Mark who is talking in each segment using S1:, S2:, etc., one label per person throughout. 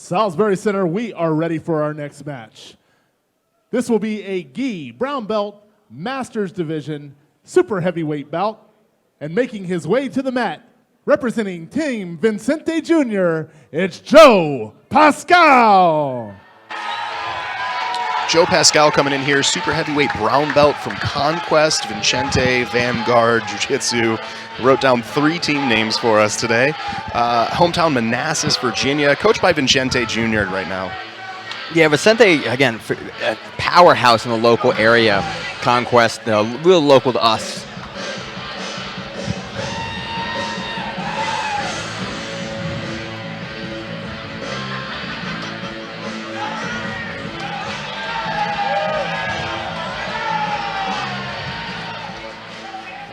S1: Salisbury Center, we are ready for our next match. This will be a gi brown belt Masters Division super heavyweight bout, and making his way to the mat, representing Team Vicente Jr., it's Joe Pascale.
S2: Joe Pascale coming in here, super heavyweight brown belt from Conquest, Vicente, Vanguard, Jiu-Jitsu. Wrote down 3 team names for us today. Hometown Manassas, Virginia, coached by Vicente Jr. right now.
S3: Yeah, Vicente, again, a powerhouse in the local area. Conquest, real local to us.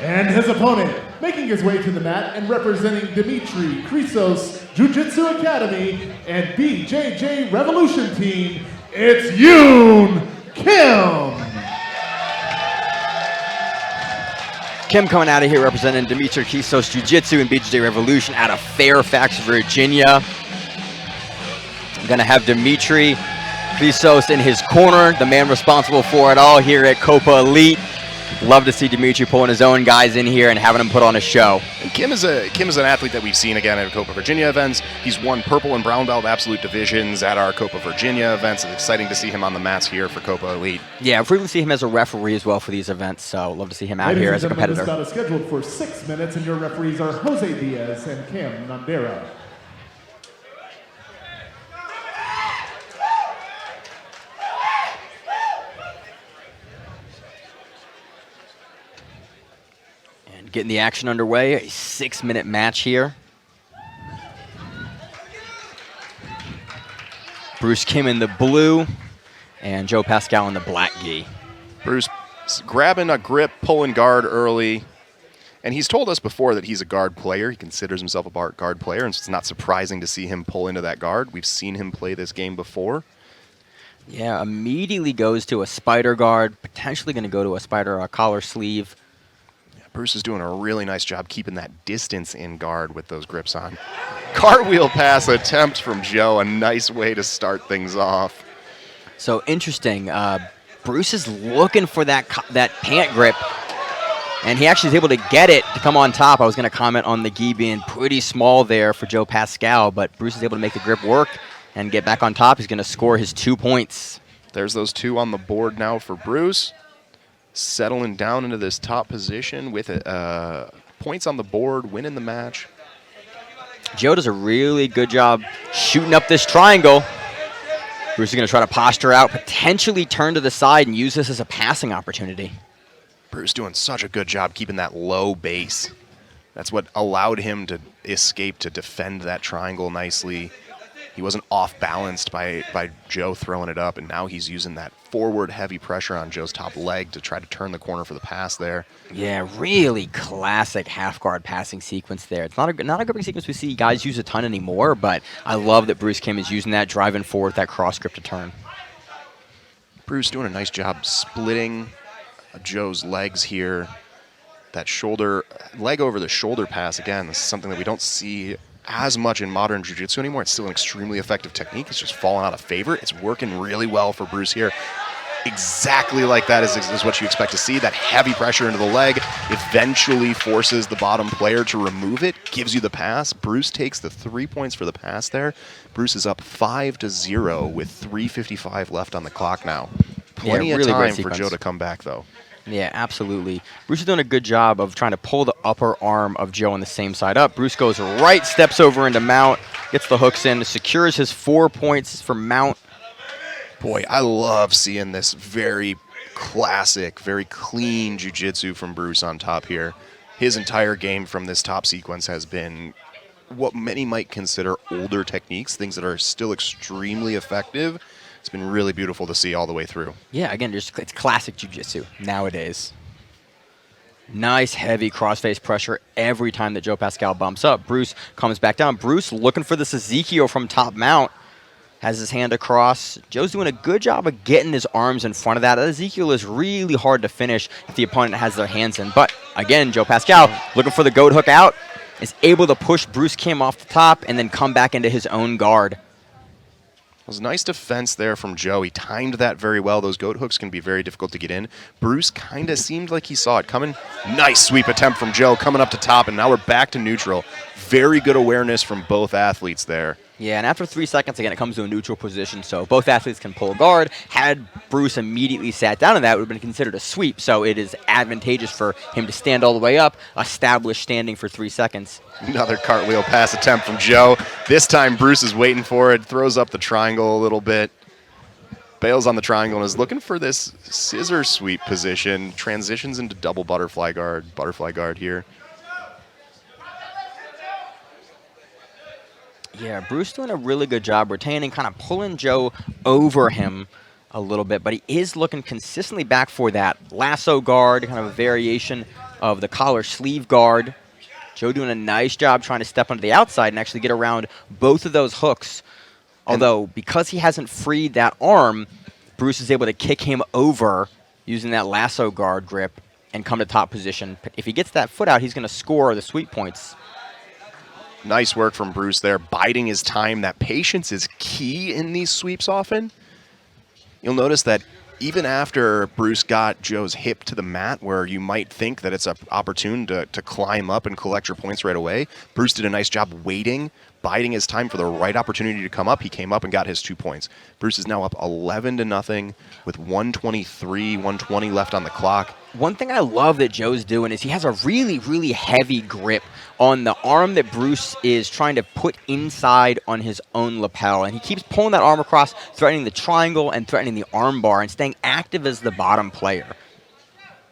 S1: And his opponent, making his way to the mat and representing Dimitri, Chrisos, Jiu-Jitsu Academy, and BJJ Revolution Team, it's Yoon Kim.
S3: Kim coming out of here representing Dimitri, Chrisos, Jiu-Jitsu, and BJJ Revolution out of Fairfax, Virginia. I'm going to have Dimitri, Chrisos in his corner, the man responsible for it all here at Copa Elite. Love to see Dimitri pulling his own guys in here and having them put on a show.
S2: And Kim is an athlete that we've seen again at Copa Virginia events. He's won purple and brown belt absolute divisions at our Copa Virginia events. It's exciting to see him on the mats here for Copa Elite.
S3: Yeah, I've frequently seen him as a referee as well for these events, so love to see him out here as a competitor.
S1: This bout is scheduled for 6 minutes, and your referees are Jose Diaz and Kim Nandera.
S3: Getting the action underway, a 6-minute match here. Bruce Kim in the blue and Joe Pascale in the black gi.
S2: Bruce grabbing a grip, pulling guard early. And he's told us before that he's a guard player. He considers himself a guard player, and so it's not surprising to see him pull into that guard. We've seen him play this game before.
S3: Yeah, immediately goes to a spider guard, potentially going to go to a spider collar sleeve.
S2: Bruce is doing a really nice job keeping that distance in guard with those grips on. Cartwheel pass attempt from Joe, a nice way to start things off.
S3: So interesting. Bruce is looking for that pant grip, and he actually is able to get it to come on top. I was going to comment on the gi being pretty small there for Joe Pascale, but Bruce is able to make the grip work and get back on top. He's going to score his 2 points.
S2: There's those 2 on the board now for Bruce. Settling down into this top position with points on the board, winning the match.
S3: Joe does a really good job shooting up this triangle. Bruce is going to try to posture out, potentially turn to the side and use this as a passing opportunity.
S2: Bruce doing such a good job keeping that low base. That's what allowed him to escape, to defend that triangle nicely. He wasn't off balanced by Joe throwing it up, and now he's using that forward heavy pressure on Joe's top leg to try to turn the corner for the pass there.
S3: Yeah, really classic half guard passing sequence there. It's not a gripping sequence we see guys use a ton anymore, but I love that Bruce Kim is using that, driving forward that cross grip to turn.
S2: Bruce doing a nice job splitting Joe's legs here. That shoulder, leg over the shoulder pass, again, this is something that we don't see as much in modern jiu-jitsu anymore. It's still an extremely effective technique. It's just fallen out of favor. It's working really well for Bruce here. Exactly like that is what you expect to see. That heavy pressure into the leg eventually forces the bottom player to remove it, gives you the pass. Bruce takes the 3 points for the pass there. Bruce is up 5-0 with 3:55 left on the clock now. Plenty of time for Joe to come back, though.
S3: Yeah, absolutely. Bruce is doing a good job of trying to pull the upper arm of Joe on the same side up. Bruce goes right, steps over into mount, gets the hooks in, secures his 4 points for mount.
S2: Boy, I love seeing this very classic, very clean jiu-jitsu from Bruce on top here. His entire game from this top sequence has been what many might consider older techniques, things that are still extremely effective. It's been really beautiful to see all the way through.
S3: Yeah, again, it's classic jiu-jitsu nowadays. Nice, heavy cross-face pressure every time that Joe Pascale bumps up. Bruce comes back down. Bruce looking for this Ezekiel from top mount. Has his hand across. Joe's doing a good job of getting his arms in front of that. Ezekiel is really hard to finish if the opponent has their hands in. But, again, Joe Pascale looking for the goat hook out. Is able to push Bruce Kim off the top and then come back into his own guard.
S2: It was nice defense there from Joe. He timed that very well. Those goat hooks can be very difficult to get in. Bruce kind of seemed like he saw it coming. Nice sweep attempt from Joe coming up to top, and now we're back to neutral. Very good awareness from both athletes there.
S3: Yeah, and after 3 seconds, again, it comes to a neutral position, so both athletes can pull a guard. Had Bruce immediately sat down on that, it would have been considered a sweep, so it is advantageous for him to stand all the way up, establish standing for 3 seconds.
S2: Another cartwheel pass attempt from Joe. This time, Bruce is waiting for it, throws up the triangle a little bit, bails on the triangle, and is looking for this scissor sweep position. Transitions into double butterfly guard here.
S3: Yeah, Bruce doing a really good job retaining, kind of pulling Joe over him a little bit, but he is looking consistently back for that lasso guard, kind of a variation of the collar sleeve guard. Joe doing a nice job trying to step onto the outside and actually get around both of those hooks. Although, because he hasn't freed that arm, Bruce is able to kick him over using that lasso guard grip and come to top position. If he gets that foot out, he's going to score the sweep points.
S2: Nice work from Bruce there, biding his time. That patience is key in these sweeps often. You'll notice that even after Bruce got Joe's hip to the mat, where you might think that it's an opportune to climb up and collect your points right away, Bruce did a nice job waiting, biding his time for the right opportunity to come up. He came up and got his 2 points. Bruce is now up 11-0 with 1:23, 1:20 left on the clock.
S3: One thing I love that Joe's doing is he has a really, really heavy grip on the arm that Bruce is trying to put inside on his own lapel. And he keeps pulling that arm across, threatening the triangle and threatening the arm bar and staying active as the bottom player.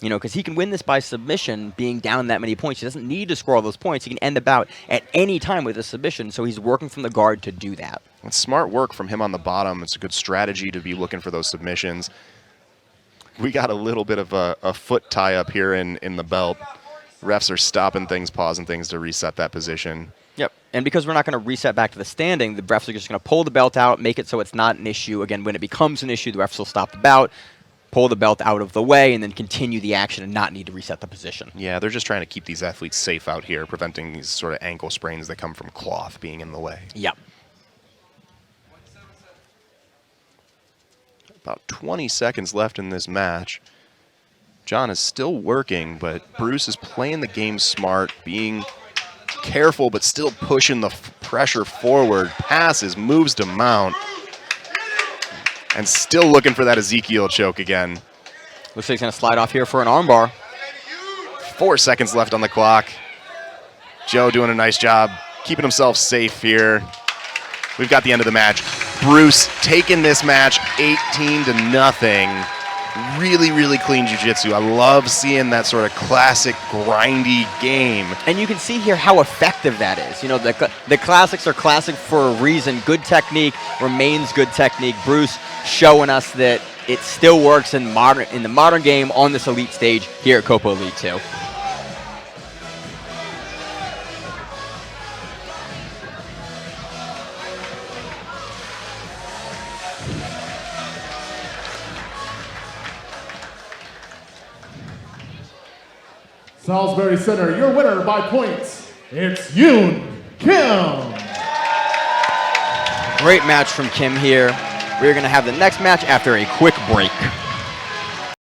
S3: You know, because he can win this by submission being down that many points. He doesn't need to score all those points. He can end the bout at any time with a submission, so he's working from the guard to do that.
S2: It's smart work from him on the bottom. It's a good strategy to be looking for those submissions. We got a little bit of a foot tie up here in the belt. Refs are stopping things, pausing things to reset that position.
S3: Yep, and because we're not going to reset back to the standing, the refs are just going to pull the belt out, make it so it's not an issue. Again, when it becomes an issue, the refs will stop the bout, pull the belt out of the way, and then continue the action and not need to reset the position.
S2: Yeah, they're just trying to keep these athletes safe out here, preventing these sort of ankle sprains that come from cloth being in the way.
S3: Yep.
S2: About 20 seconds left in this match. John is still working, but Bruce is playing the game smart, being careful, but still pushing the pressure forward. Passes, moves to mount, and still looking for that Ezekiel choke again.
S3: Looks like he's going to slide off here for an armbar.
S2: 4 seconds left on the clock. Joe doing a nice job, keeping himself safe here. We've got the end of the match. Bruce taking this match 18-0. Really, really clean jiu-jitsu. I love seeing that sort of classic grindy game.
S3: And you can see here how effective that is. You know, the classics are classic for a reason. Good technique remains good technique. Bruce showing us that it still works in the modern game on this elite stage here at Copa Elite 2.
S1: Salisbury Center, your winner by points, it's Yoon Kim.
S3: Great match from Kim here. We're going to have the next match after a quick break.